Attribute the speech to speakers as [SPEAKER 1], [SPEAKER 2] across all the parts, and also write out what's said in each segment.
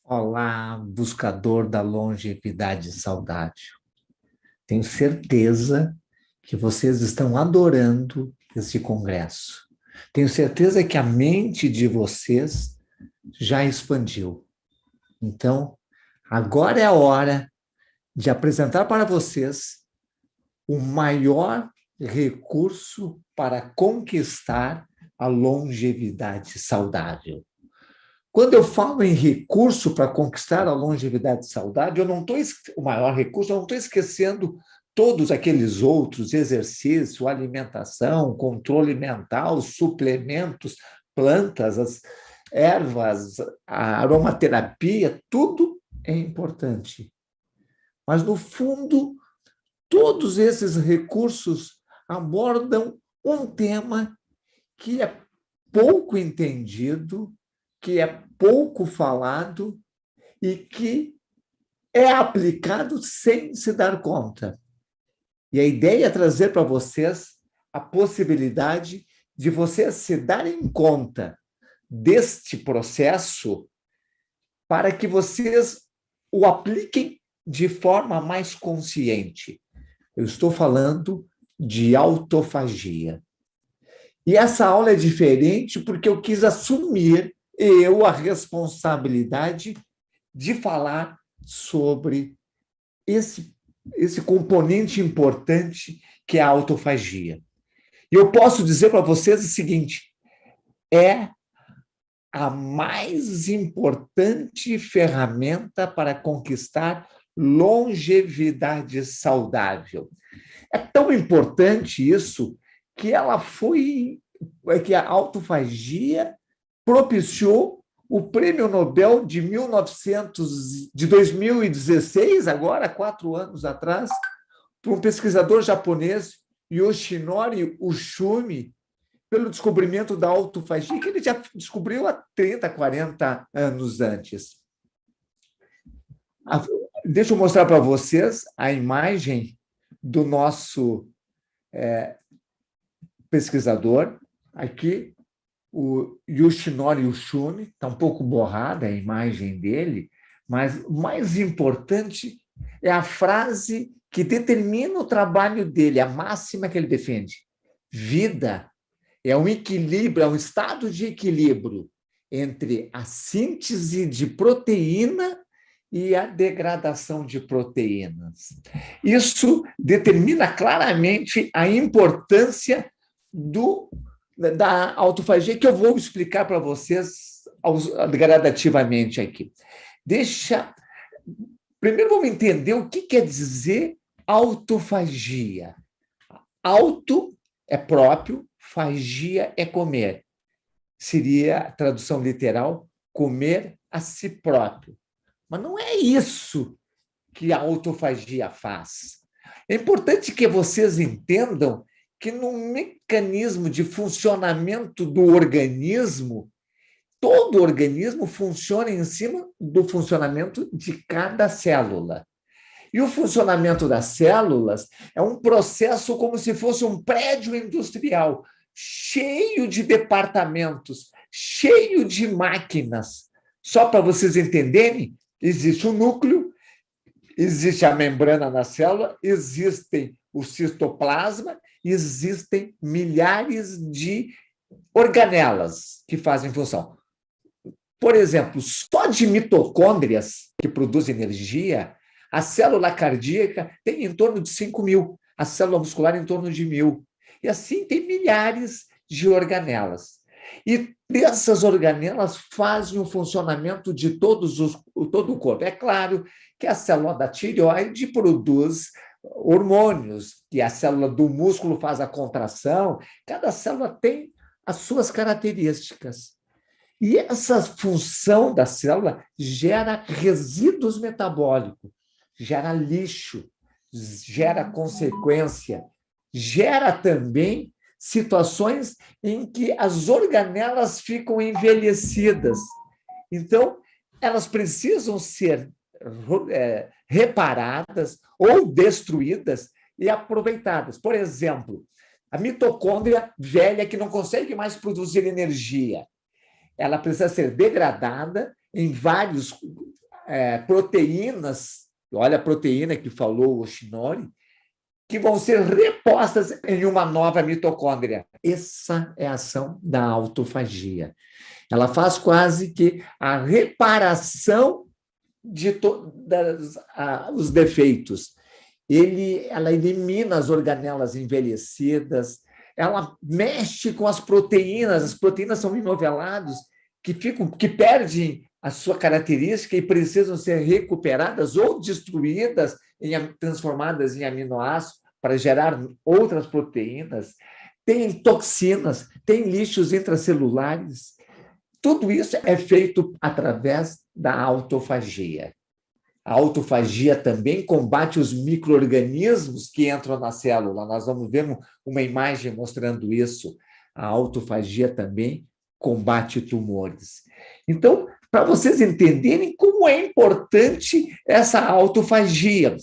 [SPEAKER 1] Olá, buscador da longevidade saudável. Tenho certeza que vocês estão adorando esse congresso. Tenho certeza que a mente de vocês já expandiu. Então, agora é a hora de apresentar para vocês o maior recurso para conquistar a longevidade saudável. Quando eu falo em recurso para conquistar a longevidade saudável, eu não estou o maior recurso, eu não estou esquecendo todos aqueles outros exercícios, alimentação, controle mental, suplementos, plantas, as ervas, a aromaterapia, tudo é importante. Mas, no fundo, todos esses recursos abordam um tema que é pouco entendido, que é pouco falado e que é aplicado sem se dar conta. E a ideia é trazer para vocês a possibilidade de vocês se darem conta deste processo para que vocês o apliquem de forma mais consciente. Eu estou falando de autofagia. E essa aula é diferente porque eu quis assumir a responsabilidade de falar sobre esse componente importante que é a autofagia. E eu posso dizer para vocês o seguinte: é a mais importante ferramenta para conquistar longevidade saudável. É tão importante isso que que a autofagia propiciou o Prêmio Nobel de 2016, agora, 4 anos atrás, para um pesquisador japonês, Yoshinori Ushumi, pelo descobrimento da autofagia, que ele já descobriu há 30, 40 anos antes. Deixa eu mostrar para vocês a imagem do nosso pesquisador. Aqui, o Yoshinori Ushumi, está um pouco borrada a imagem dele, mas o mais importante é a frase que determina o trabalho dele, a máxima que ele defende. Vida é um equilíbrio, é um estado de equilíbrio entre a síntese de proteína e a degradação de proteínas. Isso determina claramente a importância da autofagia, que eu vou explicar para vocês gradativamente aqui. Primeiro vamos entender o que quer dizer autofagia. Auto é próprio, fagia é comer. Seria a tradução literal, comer a si próprio. Mas não é isso que a autofagia faz. É importante que vocês entendam que no mecanismo de funcionamento do organismo, todo organismo funciona em cima do funcionamento de cada célula. E o funcionamento das células é um processo como se fosse um prédio industrial, cheio de departamentos, cheio de máquinas. Só para vocês entenderem, existe o núcleo, existe a membrana na célula, existem o citoplasma, existem milhares de organelas que fazem função. Por exemplo, só de mitocôndrias que produzem energia, a célula cardíaca tem em torno de 5.000, a célula muscular em torno de 1.000. E assim tem milhares de organelas. E dessas organelas fazem o funcionamento de todo o corpo. É claro que a célula da tireoide produz hormônios, que a célula do músculo faz a contração, cada célula tem as suas características. E essa função da célula gera resíduos metabólicos, gera lixo, gera consequência, gera também situações em que as organelas ficam envelhecidas. Então, elas precisam ser reparadas ou destruídas e aproveitadas. Por exemplo, a mitocôndria velha que não consegue mais produzir energia, ela precisa ser degradada em vários proteínas, olha a proteína que falou o Shinori, que vão ser repostas em uma nova mitocôndria. Essa é a ação da autofagia. Ela faz quase que a reparação de todos os defeitos. Ela elimina as organelas envelhecidas, ela mexe com as proteínas são inoveladas, que perdem a sua característica e precisam ser recuperadas ou destruídas, transformadas em aminoácidos para gerar outras proteínas. Tem toxinas, tem lixos intracelulares. Tudo isso é feito através da autofagia. A autofagia também combate os micro-organismos que entram na célula. Nós vamos ver uma imagem mostrando isso. A autofagia também combate tumores. Então, para vocês entenderem como é importante essa autofagia.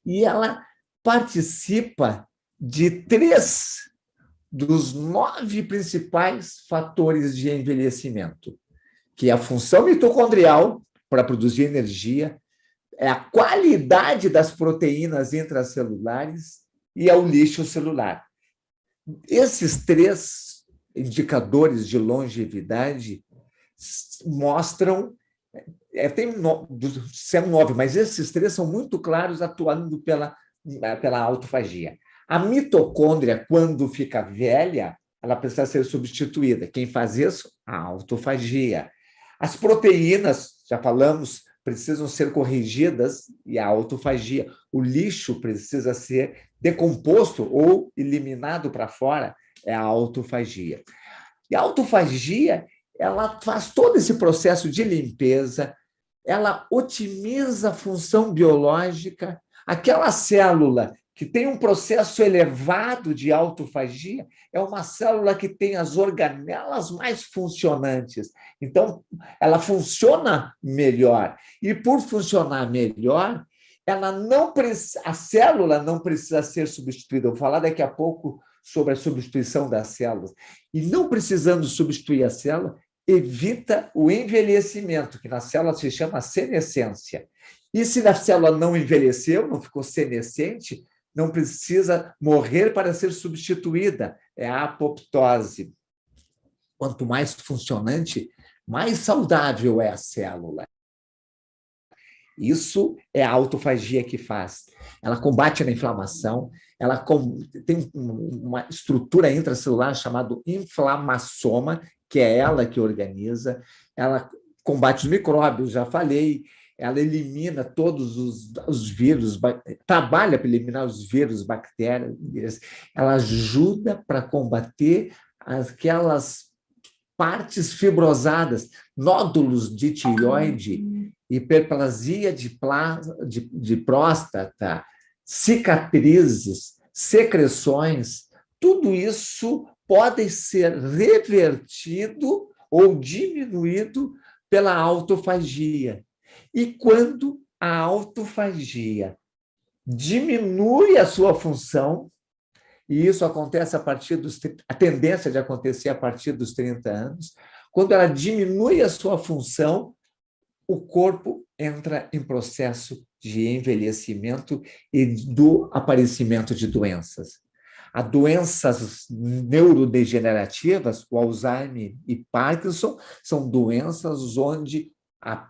[SPEAKER 1] E ela participa de 3 dos 9 principais fatores de envelhecimento, que é a função mitocondrial, para produzir energia, é a qualidade das proteínas intracelulares e é o lixo celular. Esses 3 indicadores de longevidade mostram, são 9, mas esses 3 são muito claros atuando pela autofagia. A mitocôndria, quando fica velha, ela precisa ser substituída. Quem faz isso? A autofagia. As proteínas, já falamos, precisam ser corrigidas e a autofagia. O lixo precisa ser decomposto ou eliminado para fora, é a autofagia. E a autofagia, ela faz todo esse processo de limpeza, ela otimiza a função biológica. Aquela célula que tem um processo elevado de autofagia, é uma célula que tem as organelas mais funcionantes. Então, ela funciona melhor. E, por funcionar melhor, a célula não precisa ser substituída. Eu vou falar daqui a pouco sobre a substituição das células. E não precisando substituir a célula, evita o envelhecimento, que na célula se chama senescência. E se a célula não envelheceu, não ficou senescente, não precisa morrer para ser substituída, é a apoptose. Quanto mais funcionante, mais saudável é a célula. Isso é a autofagia que faz. Ela combate a inflamação, ela tem uma estrutura intracelular chamada inflamassoma, que é ela que organiza, ela combate os micróbios, já falei, ela elimina todos os vírus, trabalha para eliminar os vírus, bactérias, ela ajuda para combater aquelas partes fibrosadas, nódulos de tireoide, hiperplasia de próstata, cicatrizes, secreções, tudo isso pode ser revertido ou diminuído pela autofagia. E quando a autofagia diminui a sua função, e isso acontece a tendência de acontecer a partir dos 30 anos, quando ela diminui a sua função, o corpo entra em processo de envelhecimento e do aparecimento de doenças. As doenças neurodegenerativas, o Alzheimer e Parkinson, são doenças onde a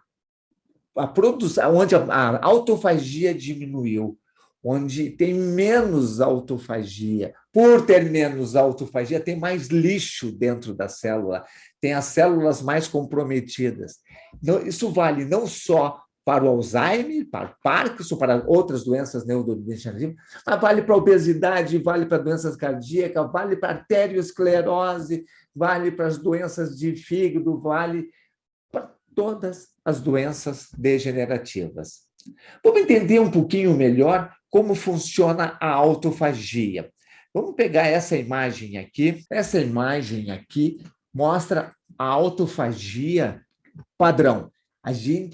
[SPEAKER 1] autofagia diminuiu, onde tem menos autofagia. Por ter menos autofagia, tem mais lixo dentro da célula, tem as células mais comprometidas. Então, isso vale não só para o Alzheimer, para o Parkinson, para outras doenças neurodegenerativas, mas vale para a obesidade, vale para doenças cardíacas, vale para a arteriosclerose, vale para as doenças de fígado, vale para todas as doenças degenerativas. Vamos entender um pouquinho melhor como funciona a autofagia. Vamos pegar essa imagem aqui. Essa imagem aqui mostra a autofagia padrão.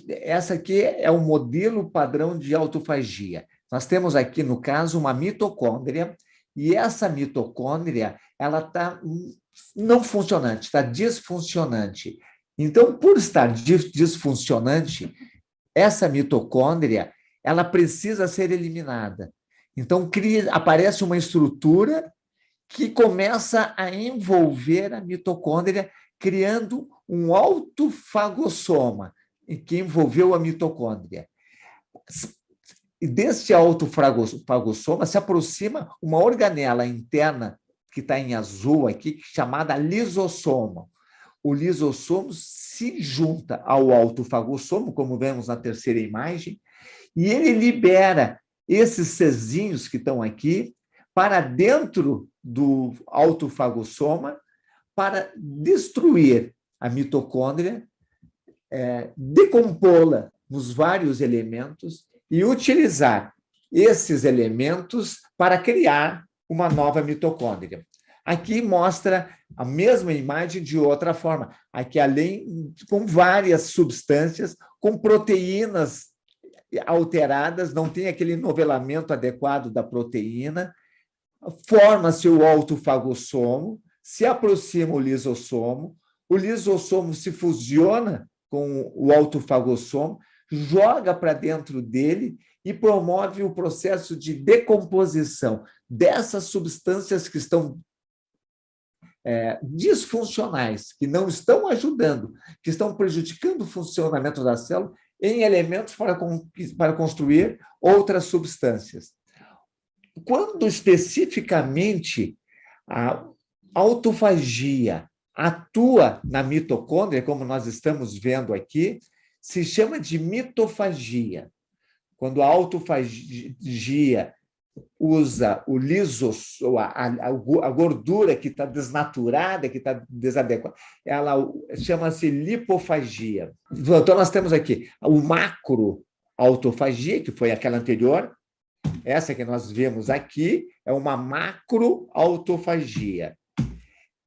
[SPEAKER 1] Essa aqui é o modelo padrão de autofagia. Nós temos aqui, no caso, uma mitocôndria, e essa mitocôndria ela está não funcionante, está disfuncionante. Então, por estar disfuncionante, essa mitocôndria ela precisa ser eliminada. Então, aparece uma estrutura que começa a envolver a mitocôndria, criando um autofagossoma, que envolveu a mitocôndria. E desse autofagossoma se aproxima uma organela interna, que está em azul aqui, chamada lisossomo. O lisossomo se junta ao autofagossomo, como vemos na terceira imagem, e ele libera esses cezinhos que estão aqui para dentro do autofagossoma para destruir a mitocôndria, decompô-la nos vários elementos e utilizar esses elementos para criar uma nova mitocôndria. Aqui mostra a mesma imagem de outra forma. Aqui, além, com várias substâncias, com proteínas alteradas, não tem aquele novelamento adequado da proteína, forma-se o autofagossomo, se aproxima o lisossomo se fusiona com o autofagossomo, joga para dentro dele e promove o processo de decomposição dessas substâncias que estão disfuncionais, que não estão ajudando, que estão prejudicando o funcionamento da célula, em elementos para construir outras substâncias. Quando especificamente a autofagia atua na mitocôndria, como nós estamos vendo aqui, se chama de mitofagia. Quando a autofagia usa o a gordura que está desnaturada, que está desadequada, ela chama-se lipofagia. Então, nós temos aqui o macroautofagia, que foi aquela anterior. Essa que nós vemos aqui é uma macroautofagia.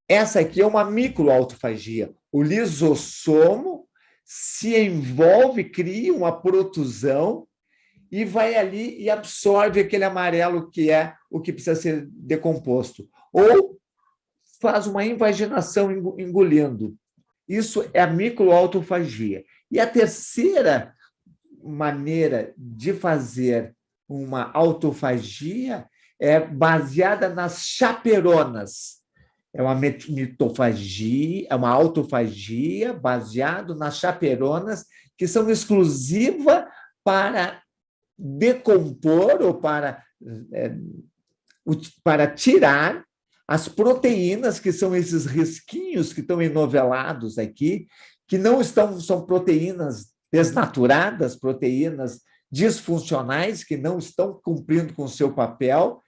[SPEAKER 1] Essa aqui é uma microautofagia. O lisossomo se envolve, cria uma protusão e vai ali e absorve aquele amarelo que é o que precisa ser decomposto. Ou faz uma invaginação engolindo. Isso é a microautofagia. E a terceira maneira de fazer uma autofagia é baseada nas chaperonas. É uma mitofagia, é uma autofagia baseada nas chaperonas, que são exclusivas para decompor ou para tirar as proteínas, que são esses risquinhos que estão enovelados aqui, que não são proteínas desnaturadas, proteínas disfuncionais, que não estão cumprindo com o seu papel,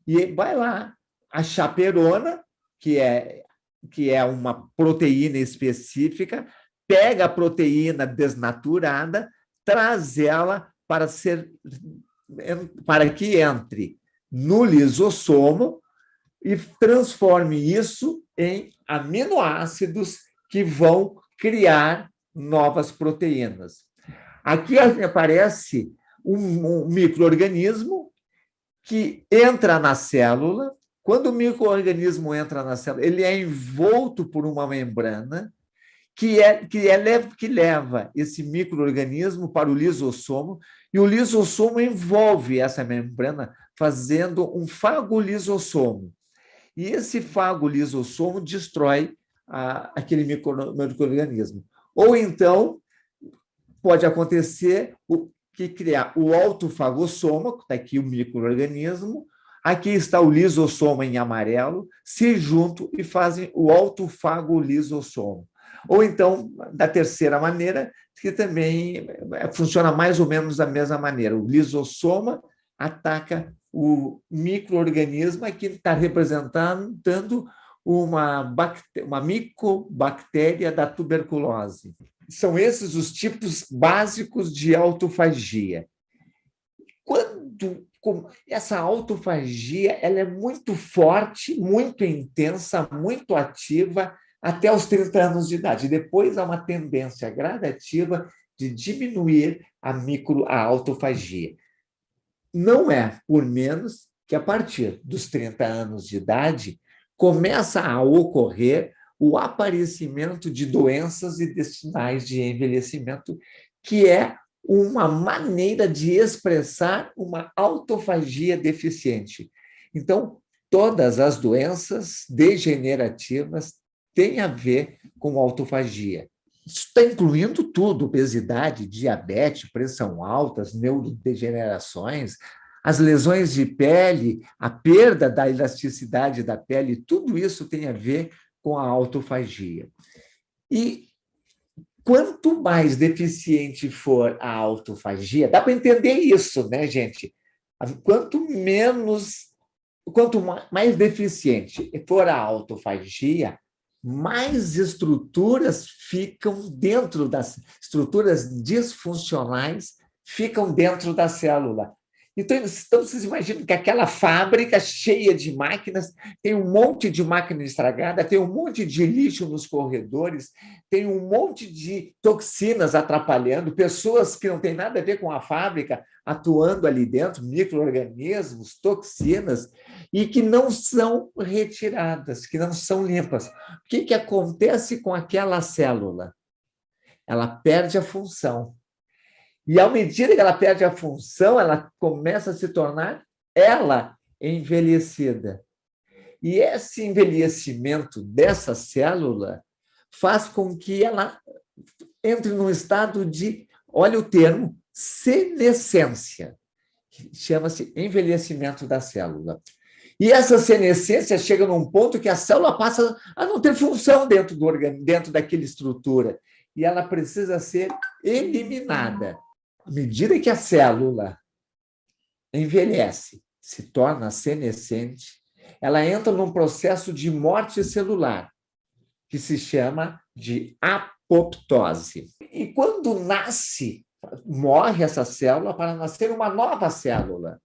[SPEAKER 1] e vai lá a chaperona, que é uma proteína específica, pega a proteína desnaturada, traz ela para que entre no lisossomo e transforme isso em aminoácidos que vão criar novas proteínas. Aqui aparece um micro-organismo que entra na célula. Quando o micro-organismo entra na célula, ele é envolto por uma membrana que leva esse micro-organismo para o lisossomo, e o lisossomo envolve essa membrana, fazendo um fagolisossomo. E esse fagolisossomo destrói aquele micro-organismo. Ou então, pode acontecer que criar o autofagossoma, está aqui o micro-organismo, aqui está o lisossomo em amarelo, se juntam e fazem o autofagolisossomo. Ou então, da terceira maneira, que também funciona mais ou menos da mesma maneira. O lisossoma ataca o micro-organismo, que está representando uma micobactéria da tuberculose. São esses os tipos básicos de autofagia. Essa autofagia ela é muito forte, muito intensa, muito ativa até os 30 anos de idade. Depois há uma tendência gradativa de diminuir a autofagia. Não é por menos que, a partir dos 30 anos de idade, começa a ocorrer o aparecimento de doenças e de sinais de envelhecimento, que é uma maneira de expressar uma autofagia deficiente. Então, todas as doenças degenerativas têm a ver com autofagia. Isso está incluindo tudo: obesidade, diabetes, pressão alta, as neurodegenerações, as lesões de pele, a perda da elasticidade da pele, tudo isso tem a ver com a autofagia. E quanto mais deficiente for a autofagia, dá para entender isso, né, gente? Quanto mais deficiente for a autofagia, mais estruturas ficam dentro das estruturas disfuncionais ficam dentro da célula. Então, vocês imaginam que aquela fábrica cheia de máquinas, tem um monte de máquina estragada, tem um monte de lixo nos corredores, tem um monte de toxinas atrapalhando, pessoas que não têm nada a ver com a fábrica atuando ali dentro, micro-organismos, toxinas, e que não são retiradas, que não são limpas. O que acontece com aquela célula? Ela perde a função. E, à medida que ela perde a função, ela começa a se tornar ela envelhecida. E esse envelhecimento dessa célula faz com que ela entre num estado de, olha o termo, senescência, que chama-se envelhecimento da célula. E essa senescência chega num ponto que a célula passa a não ter função dentro do organismo, dentro daquela estrutura, e ela precisa ser eliminada. À medida que a célula envelhece, se torna senescente, ela entra num processo de morte celular, que se chama de apoptose. E quando nasce, morre essa célula para nascer uma nova célula.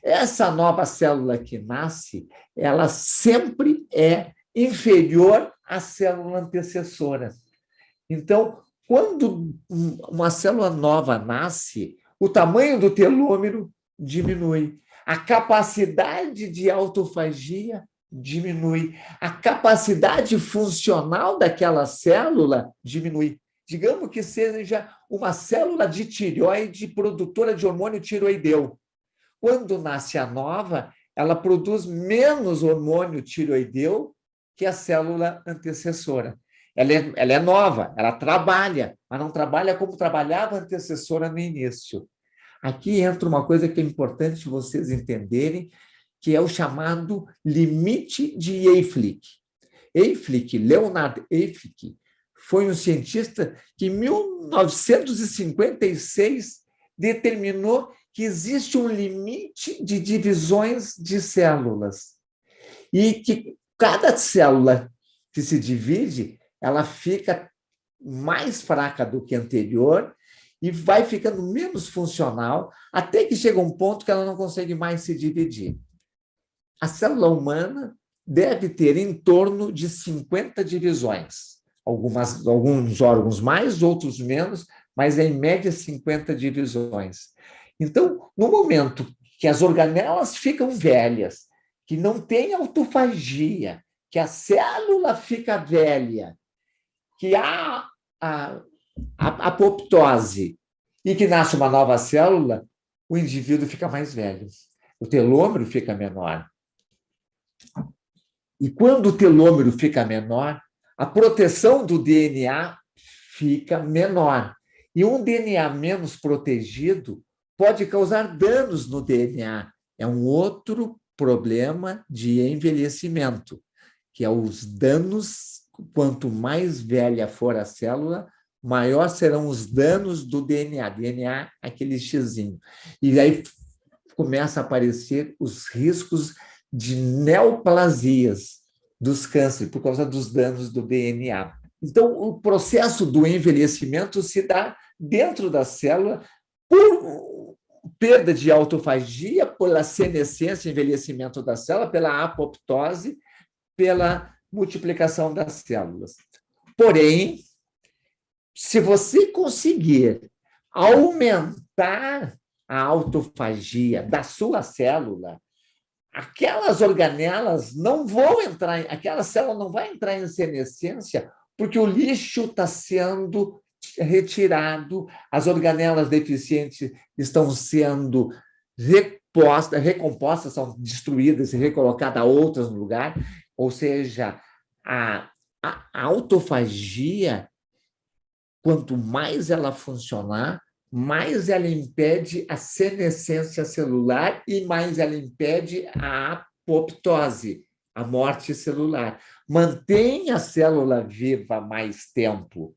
[SPEAKER 1] Essa nova célula que nasce, ela sempre é inferior à célula antecessora. Então, quando uma célula nova nasce, o tamanho do telômero diminui, a capacidade de autofagia diminui, a capacidade funcional daquela célula diminui. Digamos que seja uma célula de tireoide produtora de hormônio tireoideu. Quando nasce a nova, ela produz menos hormônio tireoideu que a célula antecessora. Ela é nova, ela trabalha, mas não trabalha como trabalhava a antecessora no início. Aqui entra uma coisa que é importante vocês entenderem, que é o chamado limite de Hayflick. Leonard Hayflick, foi um cientista que, em 1956, determinou que existe um limite de divisões de células e que cada célula que se divide, ela fica mais fraca do que a anterior e vai ficando menos funcional, até que chega um ponto que ela não consegue mais se dividir. A célula humana deve ter em torno de 50 divisões. Alguns órgãos mais, outros menos, mas em média 50 divisões. Então, no momento que as organelas ficam velhas, que não tem autofagia, que a célula fica velha, que há a apoptose e que nasce uma nova célula, o indivíduo fica mais velho. O telômero fica menor. E quando o telômero fica menor, a proteção do DNA fica menor. E um DNA menos protegido pode causar danos no DNA. É um outro problema de envelhecimento, que é os danos. Quanto mais velha for a célula, maior serão os danos do DNA. DNA, aquele xizinho. E aí começa a aparecer os riscos de neoplasias dos cânceres, por causa dos danos do DNA. Então, o processo do envelhecimento se dá dentro da célula por perda de autofagia, pela senescência, envelhecimento da célula, pela apoptose, pela multiplicação das células. Porém, se você conseguir aumentar a autofagia da sua célula, aquelas organelas não vão entrar, aquela célula não vai entrar em senescência, porque o lixo está sendo retirado, as organelas deficientes estão sendo recompostas, são destruídas e recolocadas outras no lugar, ou seja, a autofagia, quanto mais ela funcionar, mais ela impede a senescência celular e mais ela impede a apoptose, a morte celular. Mantém a célula viva mais tempo.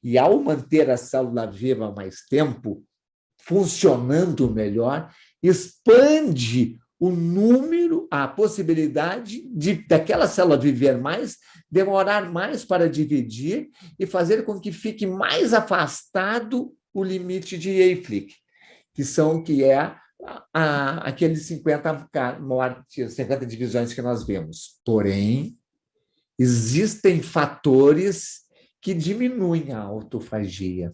[SPEAKER 1] E ao manter a célula viva mais tempo, funcionando melhor, expande o número, a possibilidade daquela célula viver mais, demorar mais para dividir e fazer com que fique mais afastado o limite de Hayflick, que é aqueles 50 mortes, 50 divisões que nós vemos. Porém, existem fatores que diminuem a autofagia.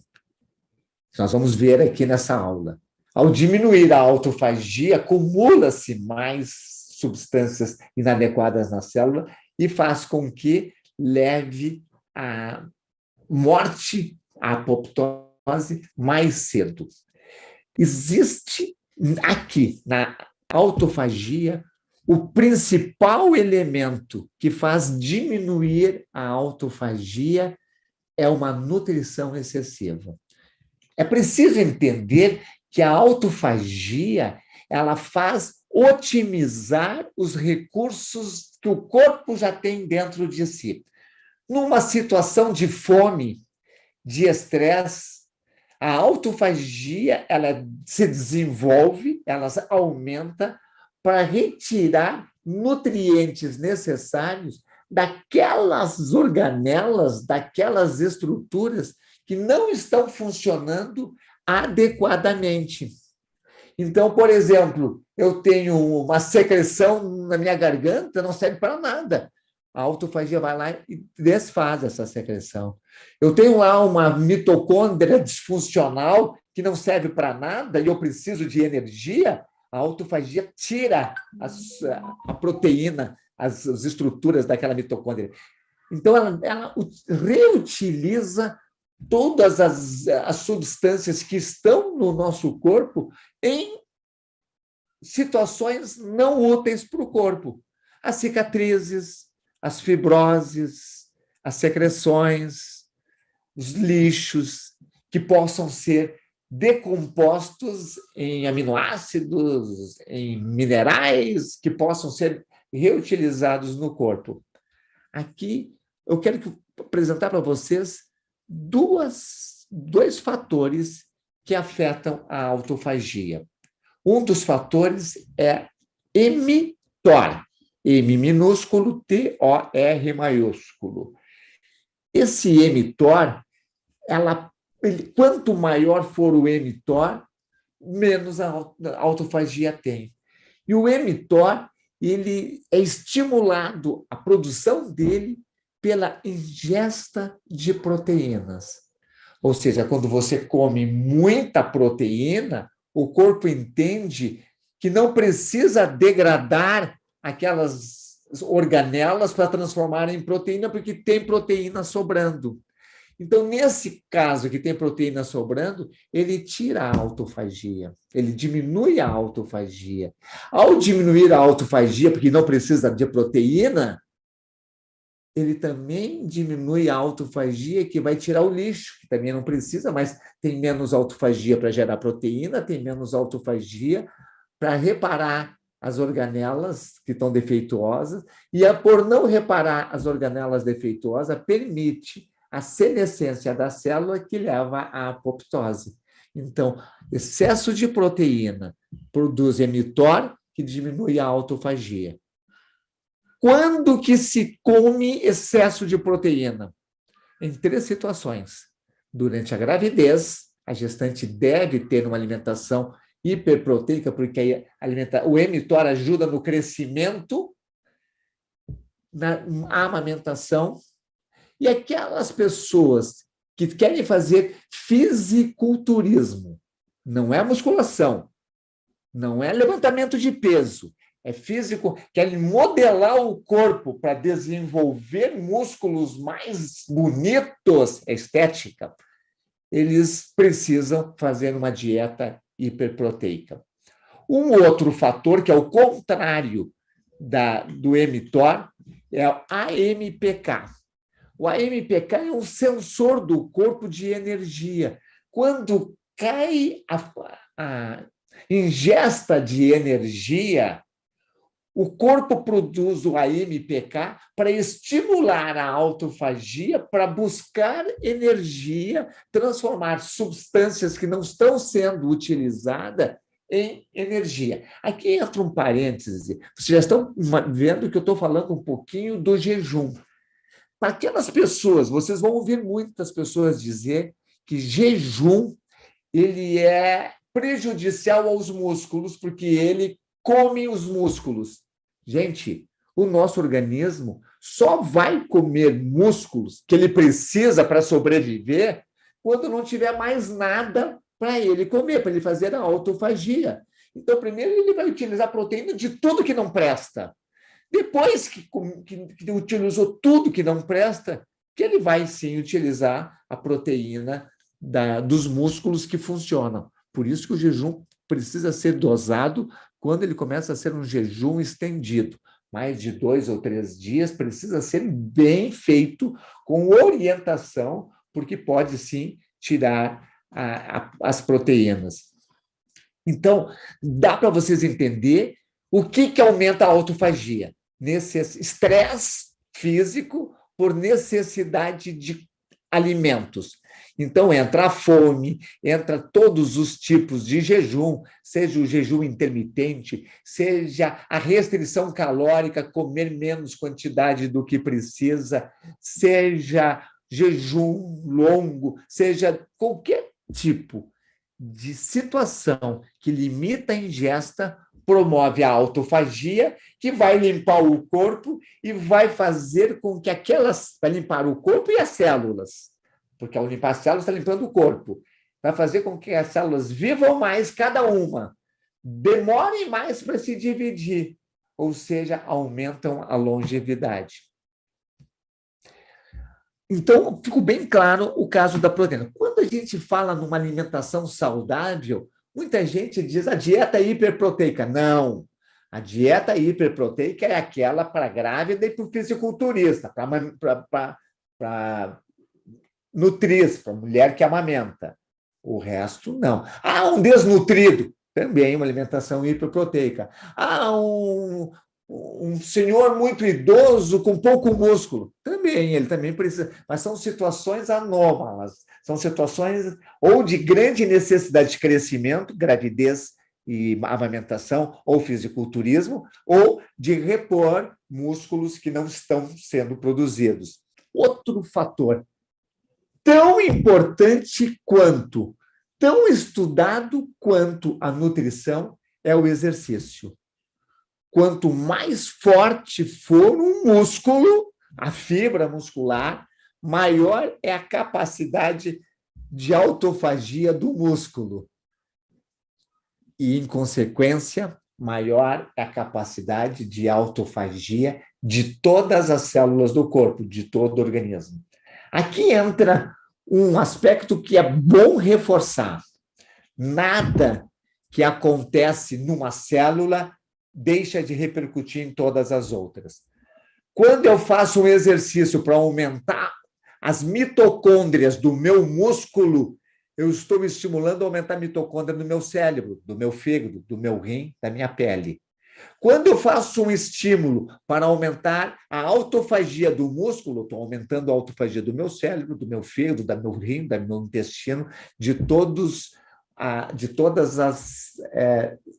[SPEAKER 1] Nós vamos ver aqui nessa aula. Ao diminuir a autofagia, acumula-se mais substâncias inadequadas na célula e faz com que leve à morte, à apoptose mais cedo. Existe aqui, na autofagia, o principal elemento que faz diminuir a autofagia é uma nutrição excessiva. É preciso entender que a autofagia ela faz otimizar os recursos que o corpo já tem dentro de si. Numa situação de fome, de estresse, a autofagia ela se desenvolve, ela aumenta para retirar nutrientes necessários daquelas organelas, daquelas estruturas que não estão funcionando adequadamente. Então, por exemplo, eu tenho uma secreção na minha garganta, não serve para nada. A autofagia vai lá e desfaz essa secreção. Eu tenho lá uma mitocôndria disfuncional que não serve para nada e eu preciso de energia, a autofagia tira a proteína, as estruturas daquela mitocôndria. Então, ela reutiliza todas as substâncias que estão no nosso corpo em situações não úteis para o corpo. As cicatrizes, as fibroses, as secreções, os lixos que possam ser decompostos em aminoácidos, em minerais, que possam ser reutilizados no corpo. Aqui eu quero apresentar para vocês dois fatores que afetam a autofagia. Um dos fatores é mTOR, M minúsculo, T-O-R maiúsculo. Esse mTOR, quanto maior for o mTOR, menos a autofagia tem. E o mTOR, ele é estimulado, a produção dele, pela ingesta de proteínas. Ou seja, quando você come muita proteína, o corpo entende que não precisa degradar aquelas organelas para transformar em proteína, porque tem proteína sobrando. Então, nesse caso que tem proteína sobrando, ele tira a autofagia, ele diminui a autofagia. Ao diminuir a autofagia, porque não precisa de proteína, ele também diminui a autofagia, que vai tirar o lixo, que também não precisa, mas tem menos autofagia para gerar proteína, tem menos autofagia para reparar as organelas que estão defeituosas, e por não reparar as organelas defeituosas, permite a senescência da célula que leva à apoptose. Então, excesso de proteína produz mTOR, que diminui a autofagia. Quando que se come excesso de proteína? Em 3 situações. Durante a gravidez, a gestante deve ter uma alimentação hiperproteica, porque o mTOR ajuda no crescimento, na amamentação, e aquelas pessoas que querem fazer fisiculturismo, não é musculação, não é levantamento de peso, é físico, querem modelar o corpo para desenvolver músculos mais bonitos, é estética, eles precisam fazer uma dieta hiperproteica. Um outro fator, que é o contrário do mTOR, é o AMPK. O AMPK é um sensor do corpo de energia. Quando cai a ingesta de energia, o corpo produz o AMPK para estimular a autofagia, para buscar energia, transformar substâncias que não estão sendo utilizadas em energia. Aqui entra um parêntese. Vocês já estão vendo que eu estou falando um pouquinho do jejum. Para aquelas pessoas, vocês vão ouvir muitas pessoas dizer que jejum ele é prejudicial aos músculos, porque ele come os músculos. Gente, o nosso organismo só vai comer músculos que ele precisa para sobreviver quando não tiver mais nada para ele comer, para ele fazer a autofagia. Então, primeiro, ele vai utilizar proteína de tudo que não presta. Depois que utilizou tudo que não presta, que ele vai, sim, utilizar a proteína dos músculos que funcionam. Por isso que o jejum precisa ser dosado quando ele começa a ser um jejum estendido. Mais de 2 ou 3 dias, precisa ser bem feito, com orientação, porque pode, sim, tirar as proteínas. Então, dá para vocês entender o que aumenta a autofagia. Nesse estresse físico por necessidade de alimentos. Então, entra a fome, entra todos os tipos de jejum, seja o jejum intermitente, seja a restrição calórica, comer menos quantidade do que precisa, seja jejum longo, seja qualquer tipo de situação que limita a ingesta, promove a autofagia, que vai limpar o corpo e vai fazer com que vai limpar o corpo e as células, porque ao limpar as células está limpando o corpo, vai fazer com que as células vivam mais cada uma, demorem mais para se dividir, ou seja, aumentam a longevidade. Então, ficou bem claro o caso da proteína. Quando a gente fala numa alimentação saudável, muita gente diz a dieta hiperproteica. Não, a dieta hiperproteica é aquela para grávida e para o fisiculturista, para nutrir, para mulher que amamenta. O resto, não. Um desnutrido, também uma alimentação hiperproteica. Um senhor muito idoso com pouco músculo, ele também precisa, mas são situações anômalas, são situações ou de grande necessidade de crescimento, gravidez e amamentação, ou fisiculturismo, ou de repor músculos que não estão sendo produzidos. Outro fator tão importante quanto, tão estudado quanto a nutrição é o exercício. Quanto mais forte for um músculo, a fibra muscular, maior é a capacidade de autofagia do músculo. E, em consequência, maior é a capacidade de autofagia de todas as células do corpo, de todo o organismo. Aqui entra um aspecto que é bom reforçar. Nada que acontece numa célula deixa de repercutir em todas as outras. Quando eu faço um exercício para aumentar as mitocôndrias do meu músculo, eu estou estimulando a aumentar a mitocôndria do meu cérebro, do meu fígado, do meu rim, da minha pele. Quando eu faço um estímulo para aumentar a autofagia do músculo, estou aumentando a autofagia do meu cérebro, do meu fígado, do meu rim, do meu intestino, de todas as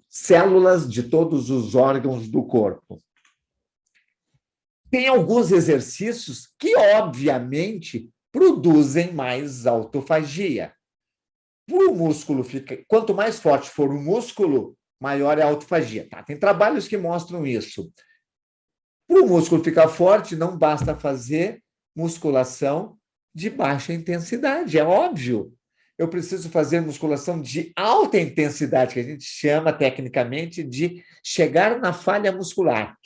[SPEAKER 1] células, de todos os órgãos do corpo. Tem alguns exercícios que, obviamente, produzem mais autofagia. O músculo quanto mais forte for o músculo, maior é a autofagia. Tá? Tem trabalhos que mostram isso. Para o músculo ficar forte, não basta fazer musculação de baixa intensidade, é óbvio. eu preciso fazer musculação de alta intensidade, que a gente chama tecnicamente de chegar na falha muscular,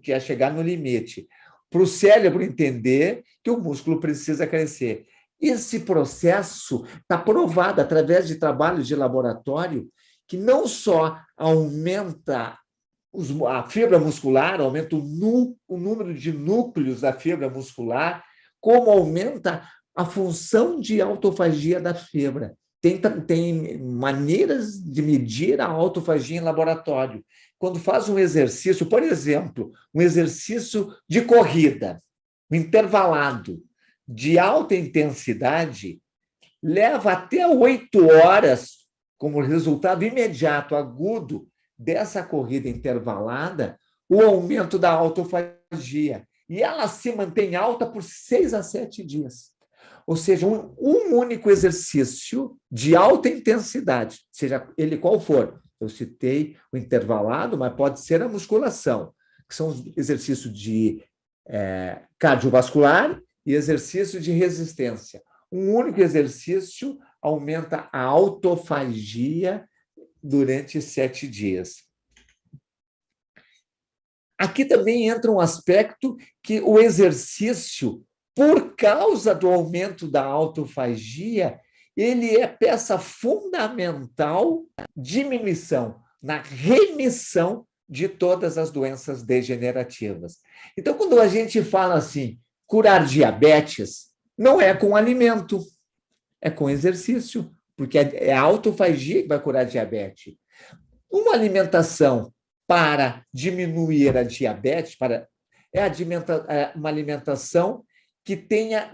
[SPEAKER 1] que é chegar no limite, para o cérebro entender que o músculo precisa crescer. Esse processo está provado através de trabalhos de laboratório que não só aumenta a fibra muscular, aumenta o número de núcleos da fibra muscular, como aumenta a função de autofagia da fibra. Tem maneiras de medir a autofagia em laboratório. Quando faz um exercício, por exemplo, um exercício de corrida, um intervalado, de alta intensidade, leva até 8 horas, como resultado imediato, agudo, dessa corrida intervalada, o aumento da autofagia. E ela se mantém alta por 6 a 7 dias. Ou seja, um único exercício de alta intensidade, seja ele qual for. Eu citei o intervalado, mas pode ser a musculação, que são os exercícios de cardiovascular e exercício de resistência. Um único exercício aumenta a autofagia durante 7 dias. Aqui também entra um aspecto que o exercício, por causa do aumento da autofagia, ele é peça fundamental na diminuição, na remissão de todas as doenças degenerativas. Então, quando a gente fala assim, curar diabetes, não é com alimento, é com exercício, porque é a autofagia que vai curar diabetes. Uma alimentação para diminuir a diabetes, uma alimentação que tenha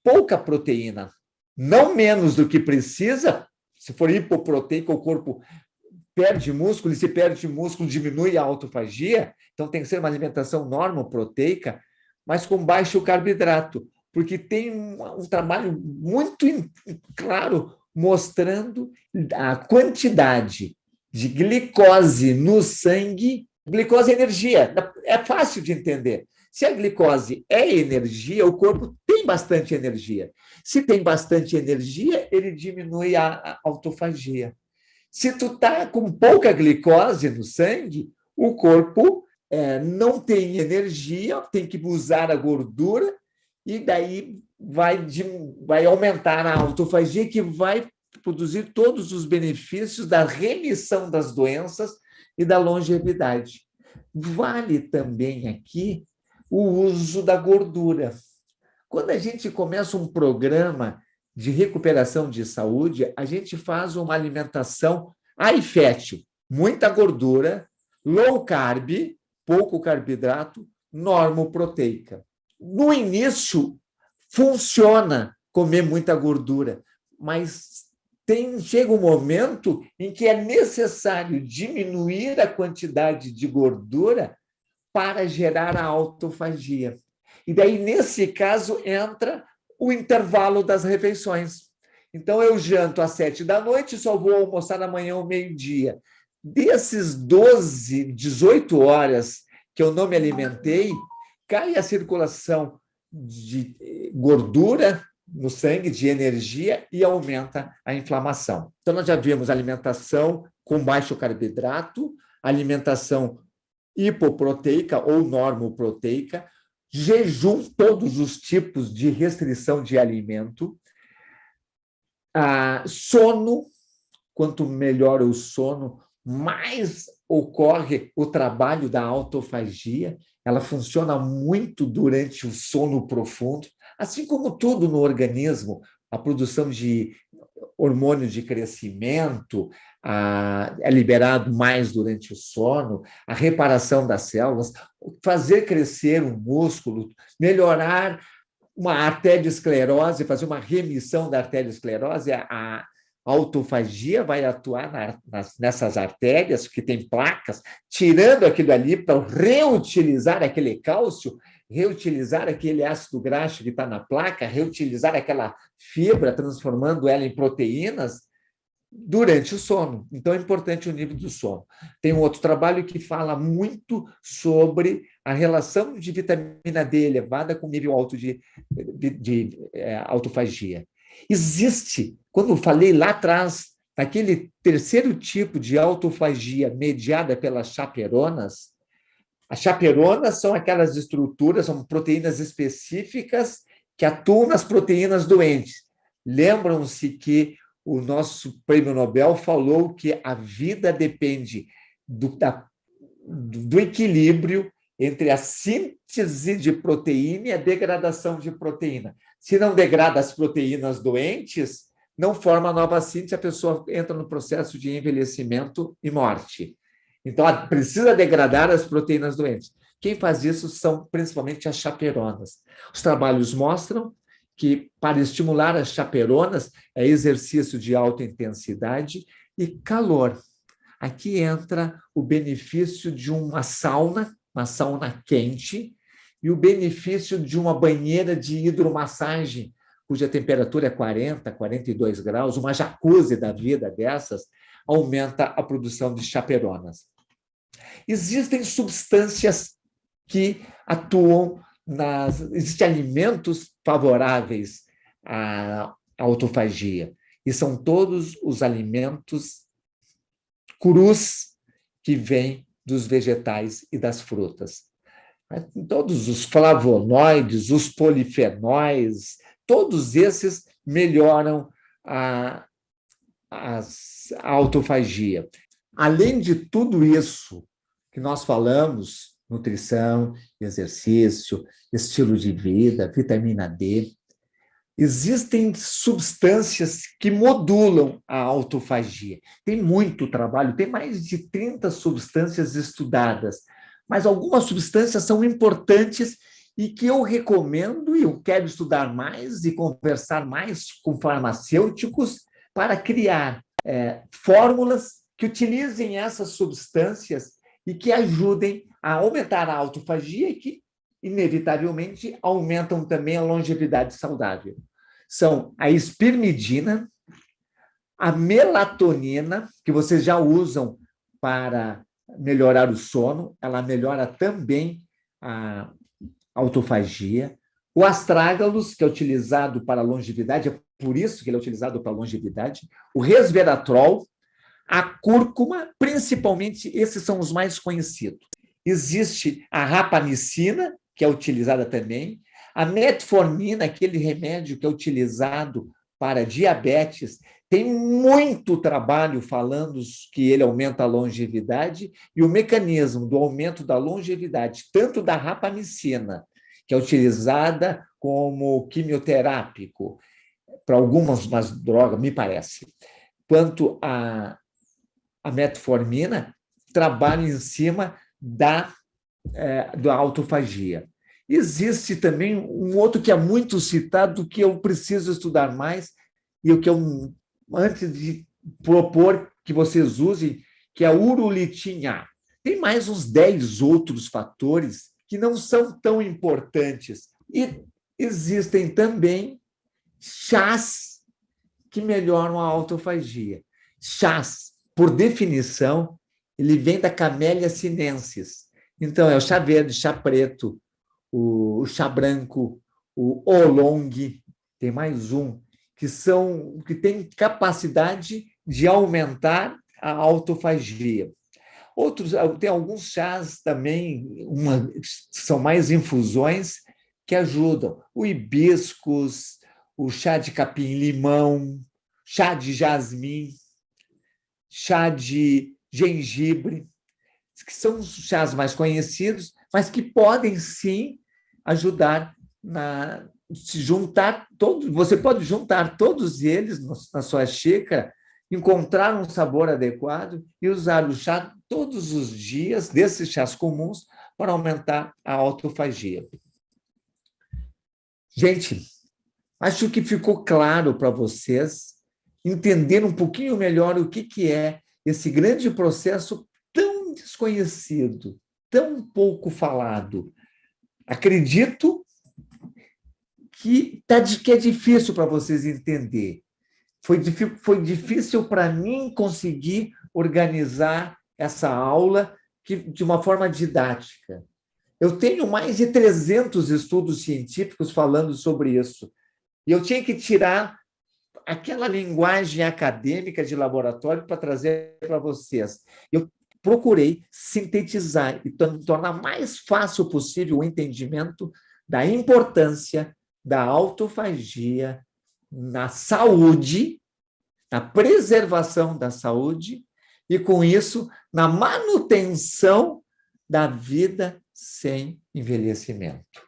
[SPEAKER 1] pouca proteína, não menos do que precisa. Se for hipoproteica, o corpo perde músculo, e se perde músculo, diminui a autofagia. Então, tem que ser uma alimentação normoproteica, mas com baixo carboidrato, porque tem um trabalho muito claro mostrando a quantidade de glicose no sangue. Glicose é energia, é fácil de entender. Se a glicose é energia, o corpo tem bastante energia. Se tem bastante energia, ele diminui a autofagia. Se tu está com pouca glicose no sangue, o corpo não tem energia, tem que usar a gordura, e daí vai aumentar a autofagia, que vai produzir todos os benefícios da remissão das doenças e da longevidade. Vale também aqui o uso da gordura. Quando a gente começa um programa de recuperação de saúde, a gente faz uma alimentação high fat, muita gordura, low carb, pouco carboidrato, normoproteica. No início, funciona comer muita gordura, mas chega um momento em que é necessário diminuir a quantidade de gordura para gerar a autofagia. E daí, nesse caso, entra o intervalo das refeições. Então, eu janto às 7 da noite e só vou almoçar amanhã ao meio-dia. Desses 12, 18 horas que eu não me alimentei, cai a circulação de gordura no sangue, de energia, e aumenta a inflamação. Então, nós já vimos alimentação com baixo carboidrato, alimentação hipoproteica ou normoproteica, jejum, todos os tipos de restrição de alimento, sono, quanto melhor o sono, mais ocorre o trabalho da autofagia, ela funciona muito durante o sono profundo, assim como tudo no organismo, a produção de hormônio de crescimento é liberado mais durante o sono, a reparação das células, fazer crescer um músculo, melhorar uma arteriosclerose, fazer uma remissão da arteriosclerose, a autofagia vai atuar nessas artérias que têm placas, tirando aquilo ali para reutilizar aquele cálcio, reutilizar aquele ácido graxo que está na placa, reutilizar aquela fibra, transformando ela em proteínas durante o sono. Então, é importante o nível do sono. Tem um outro trabalho que fala muito sobre a relação de vitamina D elevada com nível alto de autofagia. Existe, quando eu falei lá atrás, naquele terceiro tipo de autofagia mediada pelas chaperonas, as chaperonas são aquelas estruturas, são proteínas específicas que atuam nas proteínas doentes. Lembram-se que o nosso prêmio Nobel falou que a vida depende do equilíbrio entre a síntese de proteína e a degradação de proteína. Se não degrada as proteínas doentes, não forma nova síntese, a pessoa entra no processo de envelhecimento e morte. Então, ela precisa degradar as proteínas doentes. Quem faz isso são principalmente as chaperonas. Os trabalhos mostram que, para estimular as chaperonas, é exercício de alta intensidade e calor. Aqui entra o benefício de uma sauna quente, e o benefício de uma banheira de hidromassagem, cuja temperatura é 40, 42 graus, uma jacuzzi da vida dessas, aumenta a produção de chaperonas. Existem substâncias que atuam existem alimentos favoráveis à autofagia, e são todos os alimentos crus que vêm dos vegetais e das frutas. Todos os flavonoides, os polifenóis, todos esses melhoram a autofagia. Além de tudo isso que nós falamos, nutrição, exercício, estilo de vida, vitamina D, existem substâncias que modulam a autofagia. Tem muito trabalho, tem mais de 30 substâncias estudadas, mas algumas substâncias são importantes e que eu recomendo, e eu quero estudar mais e conversar mais com farmacêuticos para criar fórmulas que utilizem essas substâncias e que ajudem a aumentar a autofagia e que, inevitavelmente, aumentam também a longevidade saudável. São a espirmidina, a melatonina, que vocês já usam para melhorar o sono, ela melhora também a autofagia, o astrágalos, que é utilizado para a longevidade, é por isso que ele é utilizado para a longevidade, o resveratrol, a cúrcuma, principalmente, esses são os mais conhecidos. Existe a rapamicina, que é utilizada também, a metformina, aquele remédio que é utilizado para diabetes, tem muito trabalho falando que ele aumenta a longevidade, e o mecanismo do aumento da longevidade, tanto da rapamicina, que é utilizada como quimioterápico para algumas drogas, me parece, quanto a metformina, trabalha em cima da autofagia. Existe também um outro que é muito citado, que eu preciso estudar mais, e o que eu, antes de propor que vocês usem, que é a urulitinha. Tem mais uns 10 outros fatores que não são tão importantes. E existem também chás que melhoram a autofagia. Chás, por definição, ele vem da Camellia sinensis. Então, é o chá verde, chá preto, o chá branco, o oolong, tem mais um, que tem capacidade de aumentar a autofagia. Outros, tem alguns chás também, são mais infusões, que ajudam. O hibiscus, o chá de capim-limão, chá de jasmim, chá de gengibre, que são os chás mais conhecidos, mas que podem, sim, ajudar se juntar todos. Você pode juntar todos eles na sua xícara, encontrar um sabor adequado e usar o chá todos os dias, desses chás comuns, para aumentar a autofagia. Gente, acho que ficou claro para vocês entender um pouquinho melhor o que é esse grande processo tão desconhecido, tão pouco falado. Acredito que é difícil para vocês entender. Foi difícil para mim conseguir organizar essa aula de uma forma didática. Eu tenho mais de 300 estudos científicos falando sobre isso. E eu tinha que tirar aquela linguagem acadêmica de laboratório para trazer para vocês. Eu procurei sintetizar e tornar mais fácil possível o entendimento da importância da autofagia na saúde, na preservação da saúde e, com isso, na manutenção da vida sem envelhecimento.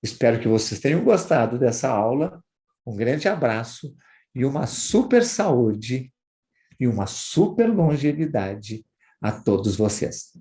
[SPEAKER 1] Espero que vocês tenham gostado dessa aula. Um grande abraço e uma super saúde e uma super longevidade a todos vocês.